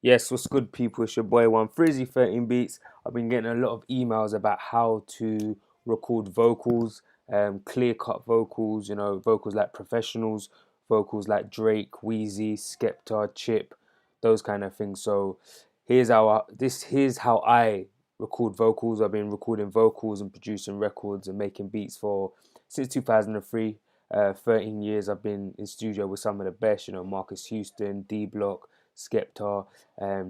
Yes, what's good, people? It's your boy One Frizzy 13 Beats. I've been getting a lot of emails about how to record vocals, clear cut vocals, vocals like professionals, vocals like Drake, Wheezy, Skepta, Chip, those kind of things. So here's how I record vocals. I've been recording vocals and producing records and making beats for since 2003. 13 years I've been in studio with some of the best, Marcus Houston, D Block, Skepta,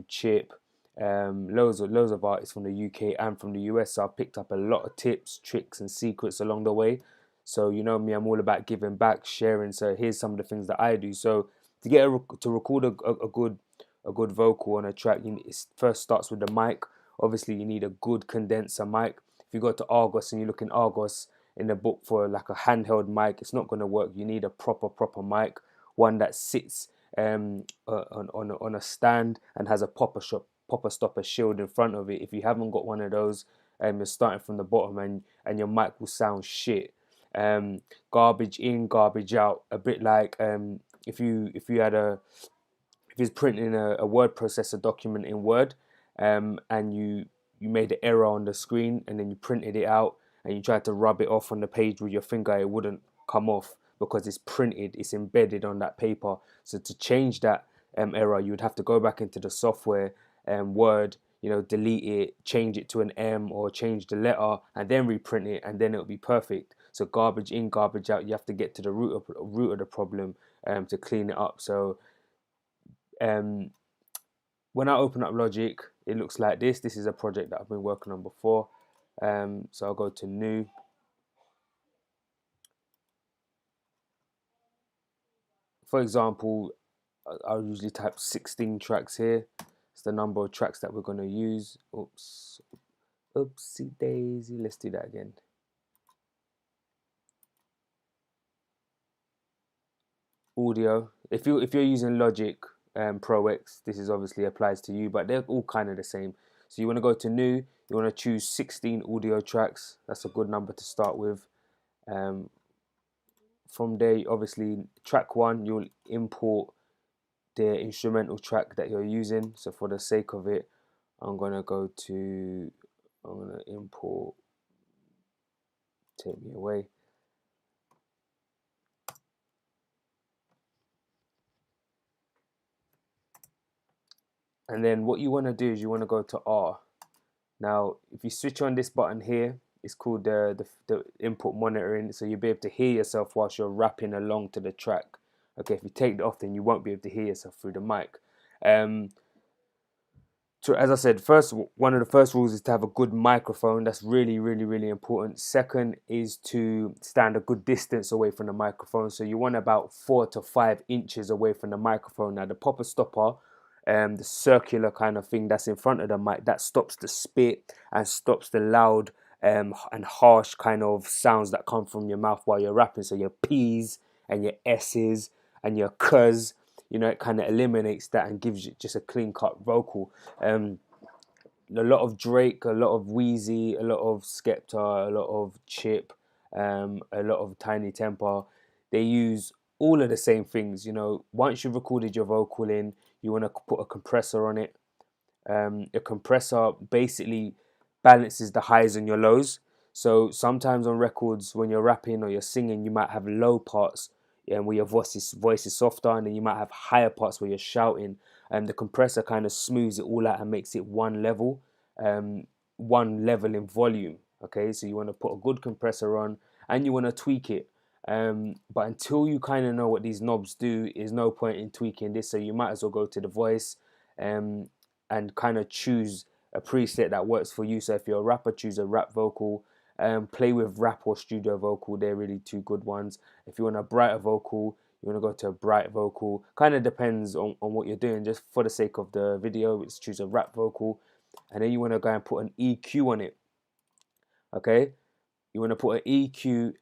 Chip, loads of artists from the UK and from the US. So I've picked up a lot of tips, tricks, and secrets along the way. So you know me, I'm all about giving back, sharing. So here's some of the things that I do. So to record a good vocal on a track, it first starts with the mic. Obviously, you need a good condenser mic. If you go to Argos and you look in Argos in the book for like a handheld mic, it's not going to work. You need a proper mic, one that sits on a stand and has a popper stopper shield in front of it. If you haven't got one of those, you're starting from the bottom and your mic will sound shit. Garbage in, garbage out. A bit like if you're printing a word processor document in Word, and you made an error on the screen and then you printed it out and you tried to rub it off on the page with your finger, it wouldn't come off because it's printed, it's embedded on that paper. So to change that error, you would have to go back into the software, Word, delete it, change it to an M or change the letter, and then reprint it, and then it'll be perfect. So garbage in, garbage out. You have to get to the root of the problem to clean it up. So um, when I open up Logic, it looks like this. This is a project that I've been working on before. So I'll go to new. For example, I'll usually type 16 tracks here. It's the number of tracks that we're going to use. Oops. Oopsie daisy. Let's do that again. Audio. If you're using Logic Pro X, this is obviously applies to you, but they're all kind of the same. So you want to go to new. You want to choose 16 audio tracks. That's a good number to start with. Um, from there, obviously, track one, you'll import the instrumental track that you're using. So for the sake of it, I'm gonna import Take Me Away. And then what you want to do is you want to go to R. Now, if you switch on this button here, it's called the input monitoring. So you'll be able to hear yourself whilst you're rapping along to the track. Okay, if you take it off, then you won't be able to hear yourself through the mic. So as I said, one of the first rules is to have a good microphone. That's really, really, really important. Second is to stand a good distance away from the microphone. So you want about 4 to 5 inches away from the microphone. Now the popper stopper, the circular kind of thing that's in front of the mic, that stops the spit and stops the loud and harsh kind of sounds that come from your mouth while you're rapping. So your P's and your S's and your cuz, it kind of eliminates that and gives you just a clean cut vocal. A lot of Drake, a lot of Wheezy, a lot of Skepta, a lot of Chip, a lot of Tiny Temper. They use all of the same things. Once you've recorded your vocal in, you want to put a compressor on it. A compressor basically balances the highs and your lows. So sometimes on records, when you're rapping or you're singing, you might have low parts and where your voice is softer, and then you might have higher parts where you're shouting. And the compressor kind of smooths it all out and makes it um, one level in volume. Okay, so you want to put a good compressor on, and you want to tweak it. But until you kind of know what these knobs do, is no point in tweaking this. So you might as well go to the voice, um, and kind of choose a preset that works for you. So if you're a rapper, choose a rap vocal. Play with rap or studio vocal. They're really two good ones. If you want a brighter vocal, you want to go to a bright vocal. Kind of depends on what you're doing. Just for the sake of the video, let's choose a rap vocal. And then you want to go and put an EQ on it. Okay? You want to put an EQ.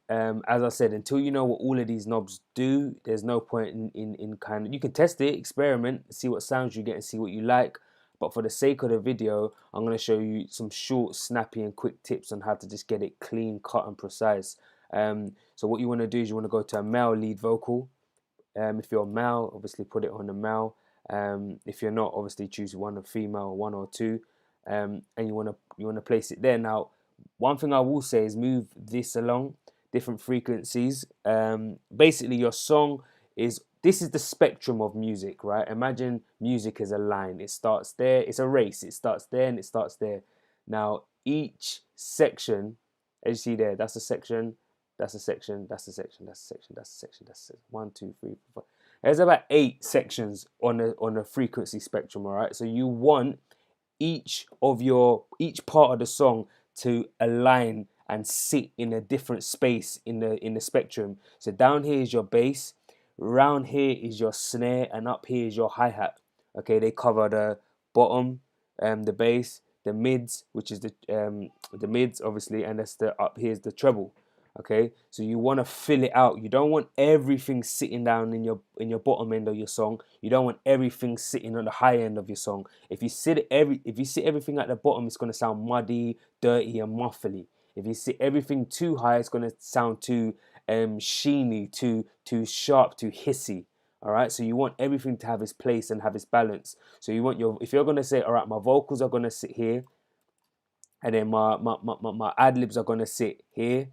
As I said, until you know what all of these knobs do, there's no point in kind of, you can test it, experiment, see what sounds you get and see what you like. But for the sake of the video, I'm going to show you some short, snappy and quick tips on how to just get it clean, cut and precise. So what you want to do is you want to go to a male lead vocal. If you're a male, obviously put it on the male. If you're not, obviously choose one of female, one or two, and you wanna place it there. Now, one thing I will say is move this along different frequencies. Basically, your song is this is the spectrum of music, right? Imagine music as a line. It starts there. It's a race. It starts there and it starts there. Now, each section, as you see there, that's a section. That's a section. That's a section. That's a section. That's a section. That's a section. 1, 2, 3, 4, 5. There's about 8 sections on a frequency spectrum. All right. So you want each part of the song to align and sit in a different space in the spectrum. So down here is your bass, round here is your snare, and up here is your hi-hat. Okay, they cover the bottom, the bass, the mids, which is the mids obviously, and that's the up here's the treble. Okay, so you want to fill it out. You don't want everything sitting down in your bottom end of your song. You don't want everything sitting on the high end of your song. If you sit everything at the bottom, it's going to sound muddy, dirty, and muffly. If you sit everything too high, it's going to sound too sheeny, too sharp, too hissy. All right, so you want everything to have its place and have its balance. So you want if you're going to say, all right, my vocals are going to sit here, and then my ad libs are going to sit here,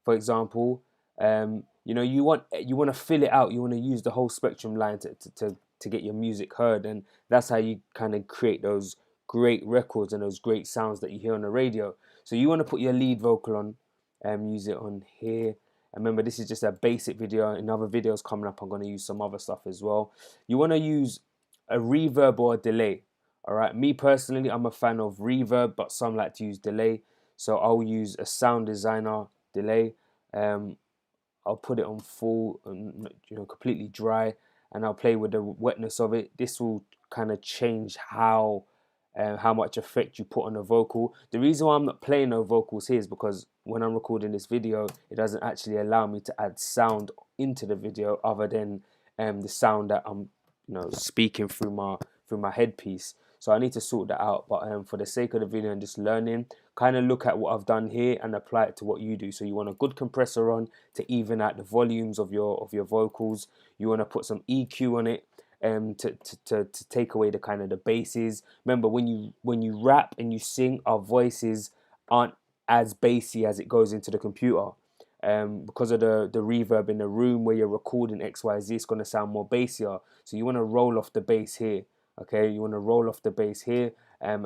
for example. You want to fill it out. You want to use the whole spectrum line to get your music heard, and that's how you kind of create those great records and those great sounds that you hear on the radio. So you want to put your lead vocal on, use it on here. And remember, this is just a basic video. In other videos coming up, I'm going to use some other stuff as well. You want to use a reverb or a delay. All right. Me personally, I'm a fan of reverb, but some like to use delay. So I'll use a Sound Designer delay. I'll put it on full, completely dry, and I'll play with the wetness of it. This will kind of change how much effect you put on the vocal. The reason why I'm not playing no vocals here is because when I'm recording this video, it doesn't actually allow me to add sound into the video other than the sound that I'm speaking through my headpiece. So I need to sort that out. But for the sake of the video and just learning, kind of look at what I've done here and apply it to what you do. So you want a good compressor on to even out the volumes of your vocals. You want to put some EQ on it to take away the kind of the basses. Remember, when you rap and you sing, our voices aren't as bassy as it goes into the computer. Because of the reverb in the room where you're recording XYZ, it's going to sound more bassier. So you want to roll off the bass here. Okay, you want to roll off the bass here, and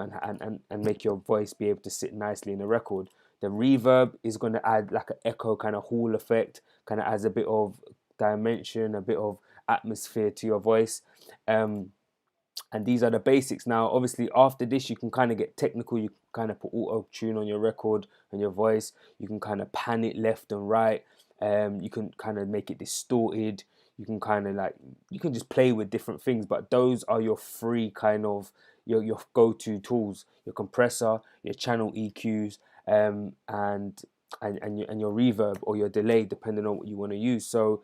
make your voice be able to sit nicely in the record. The reverb is going to add like an echo kind of hall effect, kind of adds a bit of dimension, a bit of atmosphere to your voice. And these are the basics. Now, obviously, after this, you can kind of get technical. You can kind of put auto tune on your record and your voice. You can kind of pan it left and right. You can kind of make it distorted. You can kind of you can just play with different things. But those are your free kind of your go-to tools: your compressor, your channel EQs, and your reverb or your delay, depending on what you want to use. So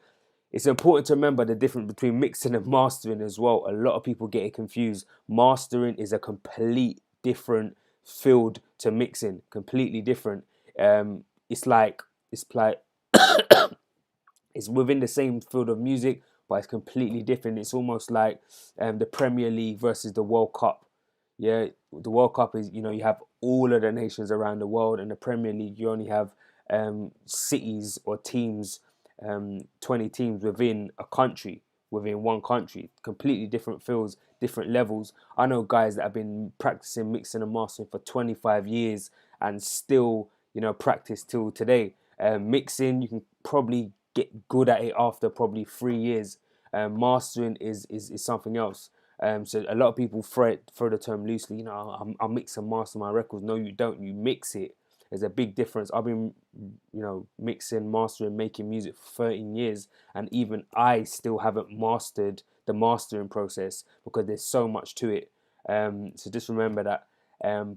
it's important to remember the difference between mixing and mastering as well. A lot of people get it confused. Mastering is a complete different field to mixing, completely different. It's like it's within the same field of music, but it's completely different. It's almost like the Premier League versus the World Cup. Yeah, the World Cup is, you have all of the nations around the world, and the Premier League, you only have cities or teams, 20 teams within a country, within one country. Completely different fields, different levels. I know guys that have been practicing mixing and mastering for 25 years and still, practice till today. Mixing, you can probably get good at it after probably 3 years. Mastering is something else. So a lot of people throw the term loosely. I'll mix and master my records. No, you don't. You mix it. There's a big difference. I've been, mixing, mastering, making music for 13 years, and even I still haven't mastered the mastering process because there's so much to it. So just remember that.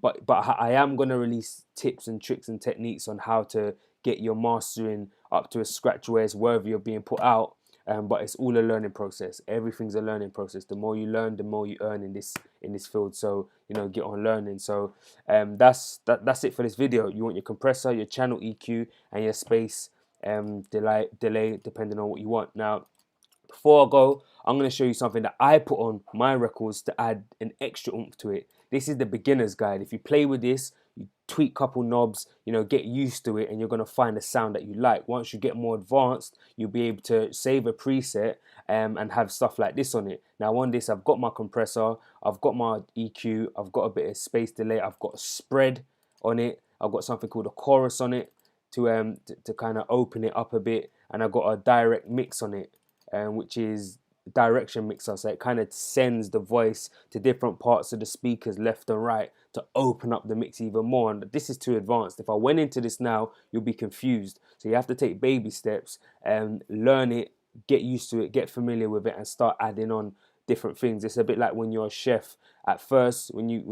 But I am going to release tips and tricks and techniques on how to get your mastering up to a scratch where it's worthy of being put out. But it's all a learning process. Everything's a learning process. The more you learn, the more you earn in this field. So get on learning. So that's it for this video. You want your compressor, your channel EQ, and your space delay, depending on what you want. Now, Before I go, I'm going to show you something that I put on my records to add an extra oomph to it. This is the beginner's guide. If you play with this, you tweak a couple knobs, you know, get used to it, and you're going to find a sound that you like. Once you get more advanced, you'll be able to save a preset and have stuff like this on it. Now on this, I've got my compressor, I've got my EQ, I've got a bit of space delay, I've got a spread on it, I've got something called a chorus on it to kind of open it up a bit, and I've got a direct mix on it, which is direction mixer, so it kind of sends the voice to different parts of the speakers left and right to open up the mix even more. And this is too advanced. If I went into this now, you'll be confused. So you have to take baby steps and learn it, get used to it, get familiar with it, and start adding on different things. It's a bit like when you're a chef. At first, when you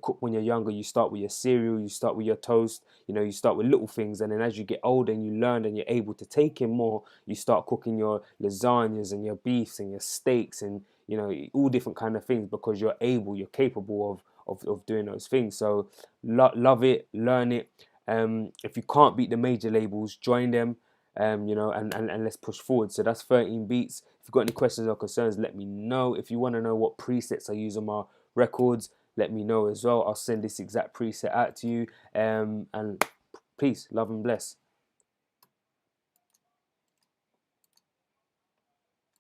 cook when you're younger, you start with your cereal, you start with your toast, you know, you start with little things, and then as you get older and you learn and you're able to take in more, you start cooking your lasagnas and your beefs and your steaks and, you know, all different kind of things, because you're capable of doing those things. So love it, learn it. If you can't beat the major labels, join them. You know, and let's push forward. So that's 13 beats. If you've got any questions or concerns, let me know. If you want to know what presets I use on my records, let me know as well. I'll send this exact preset out to you. And peace, love and bless.